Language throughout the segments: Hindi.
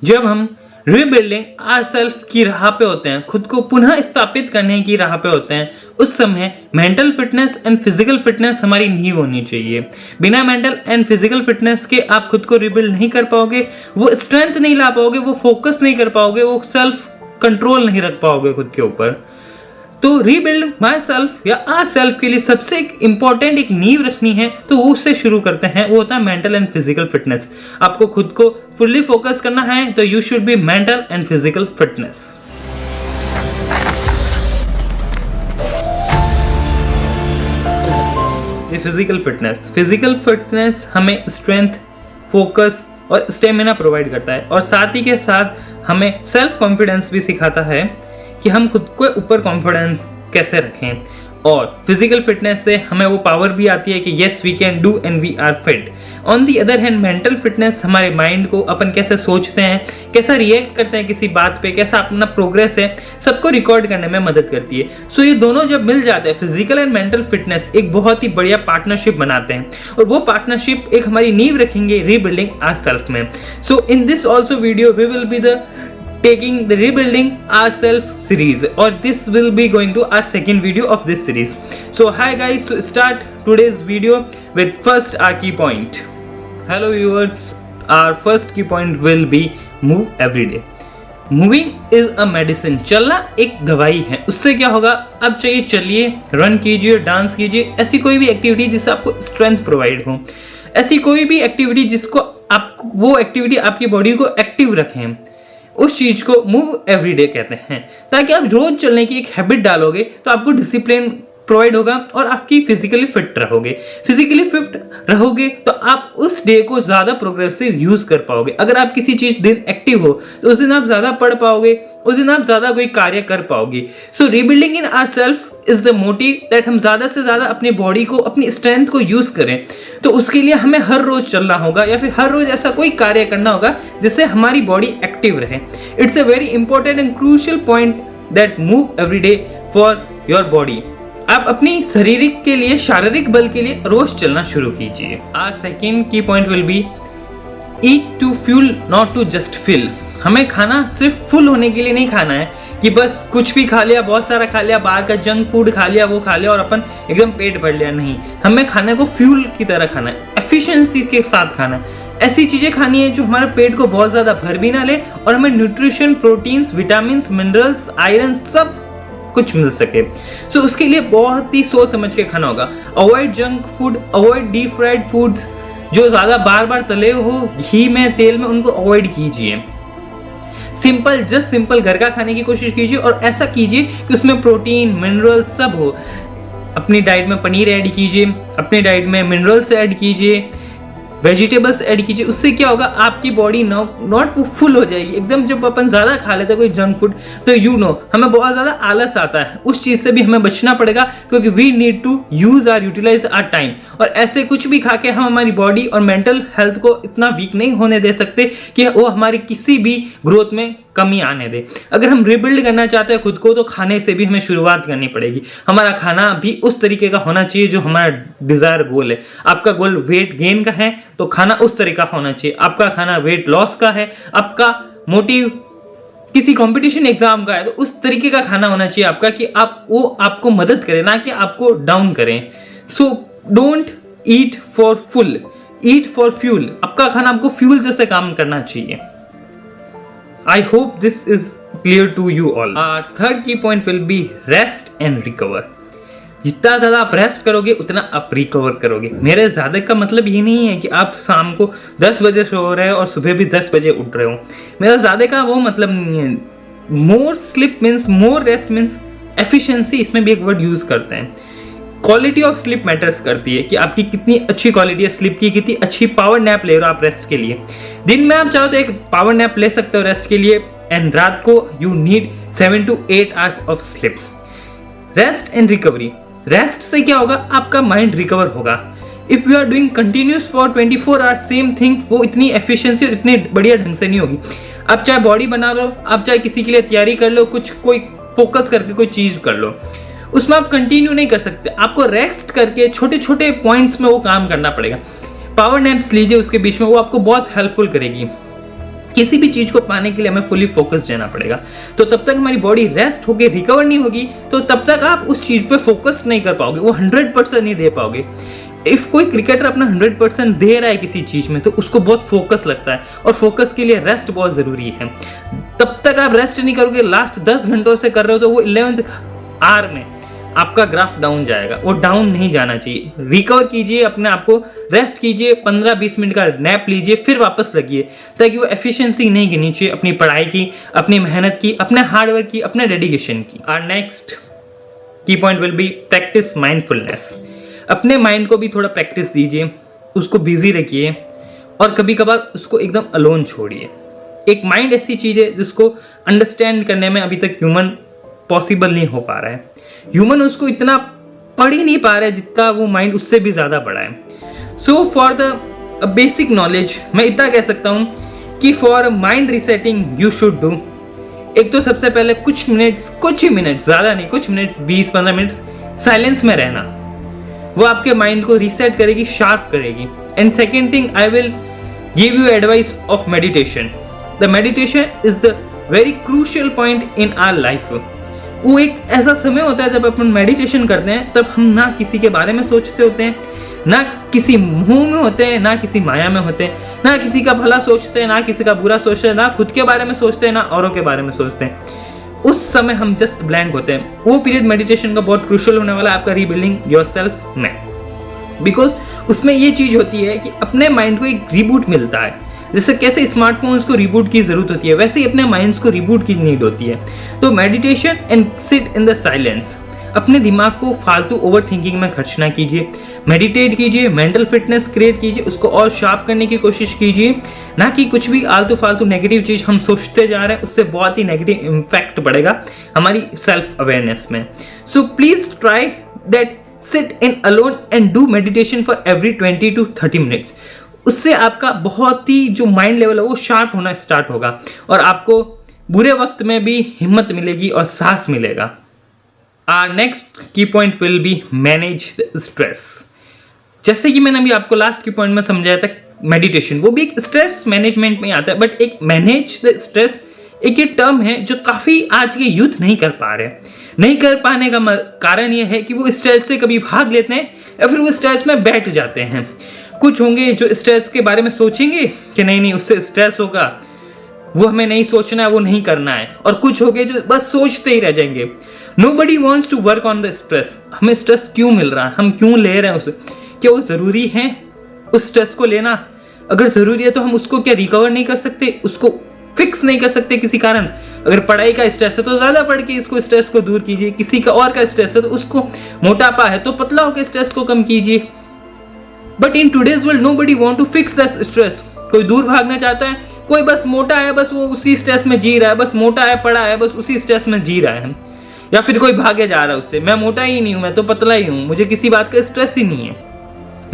जब हम रीबिल्डिंग आवर सेल्फ की राह पे होते हैं, खुद को पुनः स्थापित करने की राह पे होते हैं, उस समय mental fitness and physical fitness हमारी नींव होनी चाहिए। बिना मेंटल एंड फिजिकल फिटनेस के आप खुद को रिबिल्ड नहीं कर पाओगे, वो स्ट्रेंथ नहीं ला पाओगे, वो फोकस नहीं कर पाओगे, वो सेल्फ कंट्रोल नहीं रख पाओगे खुद के ऊपर। तो रीबिल्ड माई सेल्फ या आवर सेल्फ के लिए सबसे इंपॉर्टेंट एक नींव रखनी है, तो वो उससे शुरू करते हैं। वो होता है मेंटल एंड फिजिकल फिटनेस। आपको खुद को फुल्ली फोकस करना है तो you should be mental and physical fitness. Physical fitness हमें स्ट्रेंथ, फोकस और स्टेमिना प्रोवाइड करता है, और साथ ही के साथ हमें सेल्फ कॉन्फिडेंस भी सिखाता है कि हम खुद को ऊपर कॉन्फिडेंस कैसे रखें। और फिजिकल फिटनेस से हमें वो पावर भी आती है कि yes we can do and we are fit. On the other hand mental fitness हमारे माइंड को अपन कैसे सोचते हैं, कैसा रिएक्ट करते हैं किसी बात पे, कैसा अपना प्रोग्रेस है, सबको रिकॉर्ड करने में मदद करती है। सो ये दोनों जब मिल जाते हैं, फिजिकल एंड मेंटल फिटनेस एक बहुत ही बढ़िया पार्टनरशिप बनाते हैं, और वो पार्टनरशिप एक हमारी नींव रखेंगे रीबिल्डिंग आवर सेल्फ में। So in this also video we will be the taking the rebuilding ourself series, or this will be going to our second video of this series. So hi guys, to start today's video with first our key point. Hello viewers, our first key point will be move every day. Moving is a medicine. चलना एक दवाई है। उससे क्या होगा, अब चाहिए चलिए, रन कीजिए, डांस कीजिए, ऐसी कोई भी एक्टिविटी जिससे आपको स्ट्रेंथ प्रोवाइड हो, ऐसी कोई भी एक्टिविटी जिसको आपको, वो एक्टिविटी आपकी बॉडी को एक्टिव रखें, उस चीज को मूव एवरीडे कहते हैं। ताकि आप रोज चलने की एक हैबिट डालोगे तो आपको डिसिप्लिन प्रोवाइड होगा और आपकी फिजिकली फिट रहोगे। फिजिकली फिट रहोगे तो आप उस डे को ज्यादा प्रोग्रेसिव यूज कर पाओगे। अगर आप किसी चीज दिन एक्टिव हो तो उस दिन आप ज्यादा पढ़ पाओगे, उस दिन आप ज्यादा कोई कार्य कर पाओगे। So rebuilding in our self is the motive that हम ज्यादा से ज्यादा अपनी बॉडी को, अपनी स्ट्रेंथ को यूज करें। तो उसके लिए हमें हर रोज चलना होगा या फिर हर रोज ऐसा कोई कार्य करना होगा जिससे हमारी बॉडी एक्टिव रहे। It's a very important and crucial point that move every day for your body. आप अपनी शारीरिक बल के लिए रोज चलना शुरू कीजिए। आवर सेकेंड की point will be eat to fuel not to just fill. हमें खाना सिर्फ फुल होने के लिए नहीं खाना है कि बस कुछ भी खा लिया, बहुत सारा खा लिया, बाहर का जंक फूड खा लिया, वो खा लिया और अपन एकदम पेट भर लिया। नहीं, हमें खाने को फ्यूल की तरह खाना है, एफिशिएंसी के साथ खाना है। ऐसी चीजें खानी है जो हमारे पेट को बहुत ज्यादा भर भी ना ले और हमें nutrition, proteins, vitamin, minerals, iron सब कुछ मिल सके। सो उसके लिए बहुत ही सोच समझ के खाना होगा। Avoid junk food, avoid deep fried foods, जो ज्यादा बार बार तले हो घी में, तेल में, उनको अवॉइड कीजिए। सिंपल घर का खाने की कोशिश कीजिए और ऐसा कीजिए कि उसमें प्रोटीन, मिनरल सब हो। अपनी डाइट में पनीर ऐड कीजिए, अपनी डाइट में मिनरल्स ऐड कीजिए, वेजिटेबल्स ऐड कीजिए। उससे क्या होगा, आपकी बॉडी नॉट फुल हो जाएगी एकदम। जब अपन ज्यादा खा लेते हैं कोई जंक फूड तो हमें बहुत ज्यादा आलस आता है, उस चीज से भी हमें बचना पड़ेगा क्योंकि we need to utilize our time. और ऐसे कुछ भी खा के हम हमारी बॉडी और मेंटल हेल्थ को इतना वीक नहीं होने दे सकते कि वो हमारी किसी भी ग्रोथ में कमी आने दे। अगर हम रिबिल्ड करना चाहते हैं खुद को तो खाने से भी हमें शुरुआत करनी पड़ेगी। हमारा खाना भी उस तरीके का होना चाहिए जो हमारा डिजायर गोल है। आपका गोल वेट गेन का है तो खाना उस तरीके का होना चाहिए। आपका खाना वेट लॉस का है, आपका मोटिव किसी कंपटीशन एग्जाम का है तो उस तरीके का खाना होना चाहिए आपका कि वो आपको मदद करे, ना कि आपको डाउन करें। So don't eat for full, eat for fuel. आपका खाना आपको फ्यूल जैसे काम करना चाहिए। I hope this is clear to you all. Our third key point will be rest and recover. जितना ज़्यादा आप रेस्ट करोगे उतना आप रिकवर करोगे। मेरे ज़्यादा का मतलब ये नहीं है कि आप शाम को 10 बजे सो रहे हो और सुबह भी 10 बजे उठ रहे हो। मेरा ज़्यादा का वो मतलब नहीं है। More sleep means more rest means efficiency, इसमें भी एक वर्ड यूज़ करते हैं। क्वालिटी ऑफ स्लीप मैटर्स करती है कि आपकी कितनी अच्छी क्वालिटी है स्लीप की, कितनी अच्छी पावर नैप ले रहे हो आप रेस्ट के लिए। दिन में आप चाहो तो एक पावर नैप ले सकते हो रेस्ट के लिए, एंड रात को you need 7 to 8 hours of sleep. Rest and recovery. Rest से क्या होगा, आपका माइंड रिकवर होगा। If you are doing continuous for 24 hours same thing, वो इतनी एफिशिएंसी और इतने बढ़िया ढंग से नहीं होगी। आप चाहे बॉडी बना लो, आप चाहे किसी के लिए तैयारी कर लो, कोई फोकस करके कोई चीज कर लो, उसमें आप कंटिन्यू नहीं कर सकते। आपको रेस्ट करके छोटे छोटे पॉइंट्स में वो काम करना पड़ेगा। पावर नैप्स लीजिए उसके बीच में, वो आपको बहुत हेल्पफुल करेगी। किसी भी चीज को पाने के लिए हमें फुली फोकस्ड रहना पड़ेगा। तो तब तक हमारी बॉडी रेस्ट होके रिकवर नहीं होगी, तो तब तक आप उस चीज पे फोकस नहीं कर पाओगे, वो 100% नहीं दे पाओगे। इफ कोई क्रिकेटर अपना 100% दे रहा है किसी चीज में, तो उसको बहुत फोकस लगता है, और फोकस के लिए रेस्ट बहुत जरूरी है। तब तक आप रेस्ट नहीं करोगे, लास्ट 10 घंटों से कर रहे हो, तो वो 11th आवर में आपका ग्राफ डाउन जाएगा। वो डाउन नहीं जाना चाहिए। रिकवर कीजिए, अपने आप को रेस्ट कीजिए, 15-20 मिनट का नैप लीजिए, फिर वापस लगिए, ताकि वो एफिशिएंसी नहीं गिरनी चाहिए अपनी पढ़ाई की, अपनी मेहनत की, अपने हार्डवर्क की, अपने डेडिकेशन की। और नेक्स्ट की point will B practice mindfulness. अपने माइंड को भी थोड़ा प्रैक्टिस दीजिए, उसको बिजी रखिए, और कभी कभार उसको एकदम अलोन छोड़िए। एक माइंड ऐसी चीज है जिसको अंडरस्टैंड करने में अभी तक ह्यूमन पॉसिबल नहीं हो पा रहा है। ह्यूमन उसको इतना पढ़ ही नहीं पा रहा है जितना वो माइंड उससे भी ज्यादा बड़ा है। So for the basic knowledge मैं इतना कह सकता हूं कि for mind resetting you should do, एक तो सबसे पहले कुछ ही मिनट्स, ज्यादा नहीं, कुछ मिनट्स, 20-15 मिनट्स साइलेंस में रहना, वो आपके माइंड को रीसेट करेगी, शार्प करेगी। And second thing, I will give you advice of meditation. The meditation is the very crucial point in our life. वो एक ऐसा समय होता है जब अपन मेडिटेशन करते हैं, तब हम ना किसी के बारे में सोचते होते हैं, ना किसी मुंह में होते हैं, ना किसी माया में होते हैं, ना किसी का भला सोचते हैं, ना किसी का बुरा सोचते हैं, ना खुद के बारे में सोचते हैं, ना औरों के बारे में सोचते हैं। उस समय हम जस्ट ब्लैंक होते हैं। वो पीरियड मेडिटेशन का बहुत क्रूशियल होने वाला है आपका रीबिल्डिंग योरसेल्फ में, बिकॉज उसमें ये चीज होती है कि अपने माइंड को एक रिबूट मिलता है। जैसे कैसे स्मार्टफोन्स को रिबूट की जरूरत होती है, वैसे ही अपने माइंड्स को रिबूट की नीड होती है। तो meditation and sit in the silence. अपने दिमाग को फालतू ओवर थिंकिंग में खर्च ना कीजिए, मेडिटेट कीजिए, मेंटल फिटनेस क्रिएट कीजिए, उसको और शार्प करने की कोशिश कीजिए, ना कि कुछ भी आलतू फालतू नेगेटिव चीज हम सोचते जा रहे हैं, उससे बहुत ही नेगेटिव इम्पैक्ट पड़ेगा हमारी सेल्फ अवेयरनेस में। So please try that, sit in alone and do meditation for every 20 to 30 minutes. उससे आपका बहुत ही जो माइंड लेवल है वो शार्प होना स्टार्ट होगा, और आपको बुरे वक्त में भी हिम्मत मिलेगी और साहस मिलेगा। नेक्स्ट की point will be manage the stress. जैसे कि मैंने अभी आपको लास्ट की पॉइंट में समझाया था, मेडिटेशन वो भी एक स्ट्रेस मैनेजमेंट में आता है, बट एक मैनेज द स्ट्रेस एक ये टर्म है जो काफी आज के यूथ नहीं कर पा रहे। नहीं कर पाने का कारण यह है कि वो स्ट्रेस से कभी भाग लेते हैं या फिर वो स्ट्रेस में बैठ जाते हैं। कुछ होंगे जो स्ट्रेस के बारे में सोचेंगे कि नहीं उससे स्ट्रेस होगा, वो हमें नहीं सोचना है, वो नहीं करना है, और कुछ होंगे जो बस सोचते ही रह जाएंगे। Nobody wants to work on the stress। हमें स्ट्रेस क्यों मिल रहा है, हम क्यों ले रहे हैं उसे, क्या वो जरूरी है उस स्ट्रेस को लेना? अगर जरूरी है तो हम उसको क्या रिकवर नहीं कर सकते, उसको फिक्स नहीं कर सकते किसी कारण? अगर पढ़ाई का स्ट्रेस है तो ज्यादा पढ़ के इसको स्ट्रेस को दूर कीजिए, किसी का और का स्ट्रेस है तो उसको, मोटापा है तो पतला होकर स्ट्रेस को कम कीजिए। But in today's world nobody want to fix the stress। कोई दूर भागना चाहता है, कोई बस मोटा है, बस वो उसी स्ट्रेस में जी रहा है, बस मोटा है, पड़ा है, बस उसी स्ट्रेस में जी रहा है। या फिर कोई भागे जा रहा है उससे, मैं मोटा ही नहीं हूं, मैं तो पतला ही हूं, मुझे किसी बात का स्ट्रेस ही नहीं है।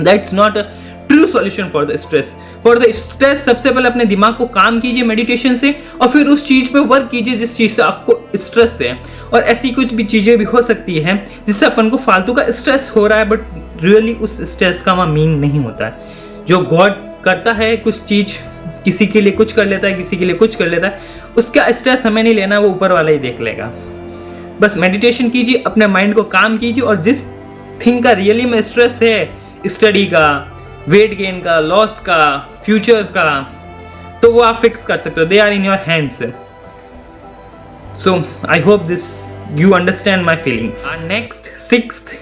That's not a true solution for the stress. For the stress सबसे पहले अपने दिमाग को काम कीजिए मेडिटेशन से, और फिर उस चीज पे वर्क कीजिए जिस चीज से आपको स्ट्रेस है। और ऐसी कुछ भी चीजें भी हो सकती है जिससे अपन को फालतू का स्ट्रेस हो रहा है, बट रियली उस स्ट्रेस का वहां मीन नहीं होता है। जो गॉड करता है कुछ चीज, किसी के लिए कुछ कर लेता है, किसी के लिए कुछ कर लेता है, उसका स्ट्रेस हमें नहीं लेना, वो ऊपर वाला ही देख लेगा। बस मेडिटेशन कीजिए, अपने माइंड को काम कीजिए, और जिस थिंग का रियली में स्ट्रेस है, स्टडी का, वेट गेन का, लॉस का, फ्यूचर का, तो वो आप फिक्स कर सकते हो। They are in your hands. So I hope this you understand my feelings. Next 6th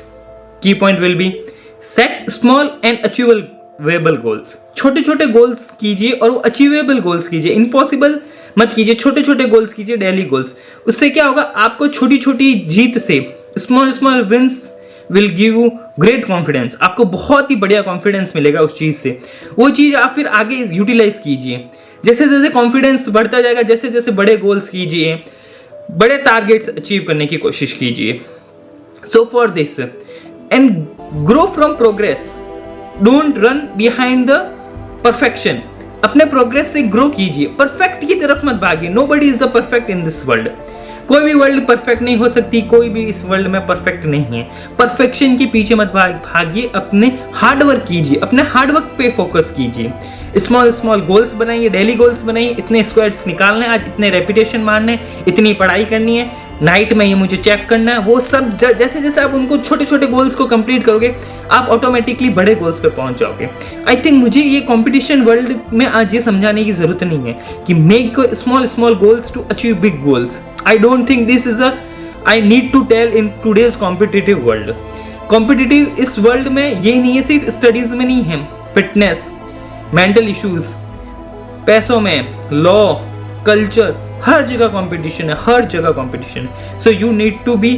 की point will be set small and achievable goals. छोटे छोटे गोल्स कीजिए और वो अचीवेबल गोल्स कीजिए, इम्पॉसिबल मत कीजिए, छोटे छोटे गोल्स कीजिए, डेली गोल्स। उससे क्या होगा, आपको छोटी छोटी जीत से, small wins will give you great confidence. आपको बहुत ही बढ़िया कॉन्फिडेंस मिलेगा उस चीज से। वो चीज आप फिर आगे यूटिलाइज कीजिए। जैसे जैसे कॉन्फिडेंस बढ़ता जाएगा, जैसे जैसे बड़े गोल्स कीजिए, बड़े टारगेट्स अचीव करने की कोशिश कीजिए। So for this and grow from progress, don't run behind the perfection. अपने प्रोग्रेस से ग्रो कीजिए, परफेक्ट की तरफ मत भागिए। Nobody is the perfect in this world. कोई भी वर्ल्ड परफेक्ट नहीं हो सकती, कोई भी इस वर्ल्ड में परफेक्ट नहीं है। परफेक्शन के पीछे मत भागिए, अपने हार्डवर्क कीजिए, अपने हार्डवर्क पे फोकस कीजिए। स्मॉल स्मॉल गोल्स बनाइए, डेली गोल्स बनाइए, इतने स्क्वाट्स निकालने, आज इतने रेपिटेशन मारने, इतनी पढ़ाई करनी है, नाइट में ये मुझे चेक करना है। वो सब जैसे जैसे आप उनको छोटे छोटे गोल्स को कंप्लीट करोगे, आप ऑटोमेटिकली बड़े गोल्स पे पहुंच जाओगे। आई थिंक मुझे ये कंपटीशन वर्ल्ड में आज ये समझाने की जरूरत नहीं है कि make small small goals to achieve big goals. I don't think this is I need to tell in today's competitive world. Competitive इस वर्ल्ड में ये नहीं है, सिर्फ स्टडीज में नहीं है, फिटनेस, मेंटल इश्यूज, पैसों में, लॉ, कल्चर, हर जगह कंपटीशन है, हर जगह कंपटीशन है। So you need to be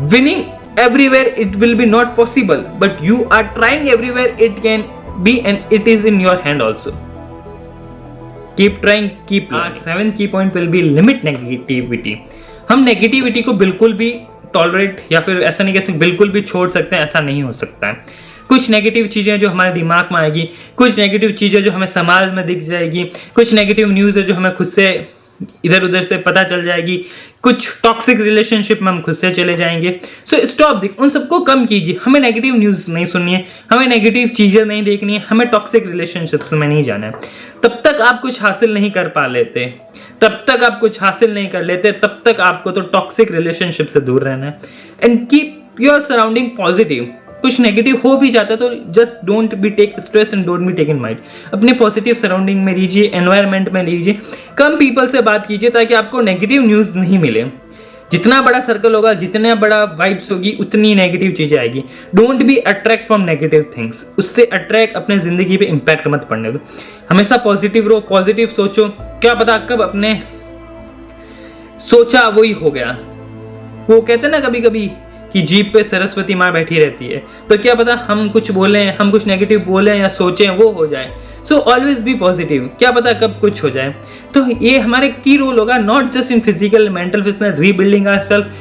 winning everywhere. It will be not possible, but you are trying everywhere it can be, and it is in your hand also. Keep trying, keep learning. Seventh की point will be limit negativity. हम नेगेटिविटी को बिल्कुल भी टॉलरेट या फिर ऐसा नहीं कह सकते बिल्कुल भी छोड़ सकते हैं, ऐसा नहीं हो सकता है। कुछ नेगेटिव चीज़ें जो हमारे दिमाग में आएगी, कुछ नेगेटिव चीज़ें जो हमें समाज में दिख जाएगी, कुछ नेगेटिव न्यूज़ है जो हमें खुद से इधर उधर से पता चल जाएगी, कुछ टॉक्सिक रिलेशनशिप में हम खुद से चले जाएंगे। सो स्टॉप, उन सबको कम कीजिए। हमें नेगेटिव न्यूज़ नहीं सुननी है, हमें नेगेटिव चीज़ें नहीं देखनी है, हमें टॉक्सिक रिलेशनशिप्स में नहीं जाना है। तब तक आप कुछ हासिल नहीं कर पा लेते, तब तक आप कुछ हासिल नहीं कर लेते, तब तक आपको तो टॉक्सिक रिलेशनशिप से दूर रहना है। And keep your surrounding positive. कुछ नेगेटिव हो भी जाता है तो just don't be take stress and don't be take in mind. अपने पॉजिटिव सराउंडिंग में लीजिए, एनवायरनमेंट में लीजिए, कम पीपल से बात कीजिए ताकि आपको नेगेटिव न्यूज़ नहीं मिले। जितना बड़ा सर्कल होगा, जितना बड़ा वाइब्स होगी, उतनी नेगेटिव चीजें आएगी। Don't be attract from negative things. उससे अट्रैक्ट अपने जिंदगी पे इम्पैक्ट मत पड़ने दो। हमेशा पॉजिटिव रहो, पॉजिटिव सोचो। क्या पता कब अपने सोचा वही हो गया। वो कहते ना कभी कभी कि जीप पे सरस्वती माँ बैठी रहती है, तो क्या पता हम कुछ बोलें, हम कुछ नेगेटिव बोलें या सोचें वो हो जाए। सो ऑलवेज बी पॉजिटिव, क्या पता कब कुछ हो जाए। तो ये हमारे की रोल होगा, not just in physical mental fitness, rebuilding ourself.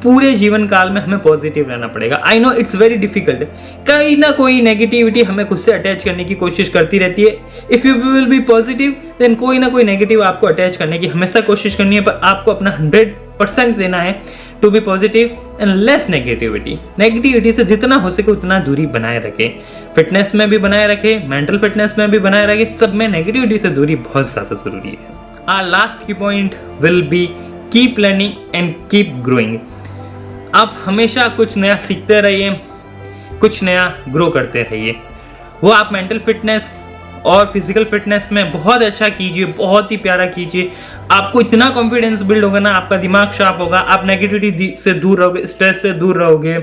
पूरे जीवन काल में हमें पॉजिटिव रहना पड़ेगा। I know it's very difficult, कहीं ना कोई नेगेटिविटी हमें खुद से अटैच करने की कोशिश करती रहती है। If you will be positive then कोई ना कोई नेगेटिव आपको अटैच करने की हमेशा कोशिश करनी है, पर आपको अपना 100% देना है to be positive and less negativity. Negativity से जितना हो सके उतना दूरी बनाए रखें। फिटनेस में भी बनाए रखें, मेंटल फिटनेस में भी बनाए रखें, सब में नेगेटिविटी से दूरी बहुत ज़्यादा जरूरी है। आवर लास्ट की point will be keep learning and keep growing. आप हमेशा कुछ नया सीखते रहिए, कुछ नया ग्रो करते रहिए। वो आप मेंटल फिटनेस और फिजिकल फिटनेस में बहुत अच्छा कीजिए, बहुत ही प्यारा कीजिए। आपको इतना कॉन्फिडेंस बिल्ड होगा ना, आपका दिमाग शार्प होगा, आप नेगेटिविटी से दूर रहोगे, स्ट्रेस से दूर रहोगे,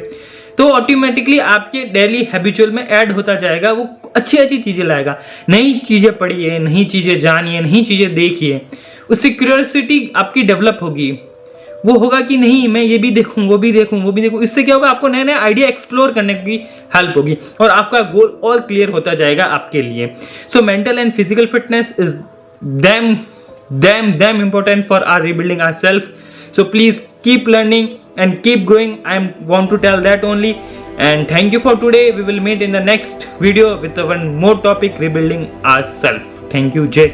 तो ऑटोमेटिकली आपके डेली हैबिचुअल में ऐड होता जाएगा। वो अच्छी अच्छी चीज़ें लाएगा। नई चीज़ें पढ़िए, नई चीज़ें जानिए, नई चीज़ें देखिए, उससे क्यूरियोसिटी आपकी डेवलप होगी। वो होगा कि नहीं मैं ये भी देखूं, वो भी देखूं, वो भी देखूं। इससे क्या होगा, आपको नए नए आइडिया एक्सप्लोर करने की हेल्प होगी और आपका गोल और क्लियर होता जाएगा आपके लिए। So mental and physical fitness is damn important for our rebuilding ourselves. So please keep learning and keep growing. I want to tell that only. And thank you for today. We will meet in the next video with one more topic, rebuilding ourselves. Thank you. Jai Hind.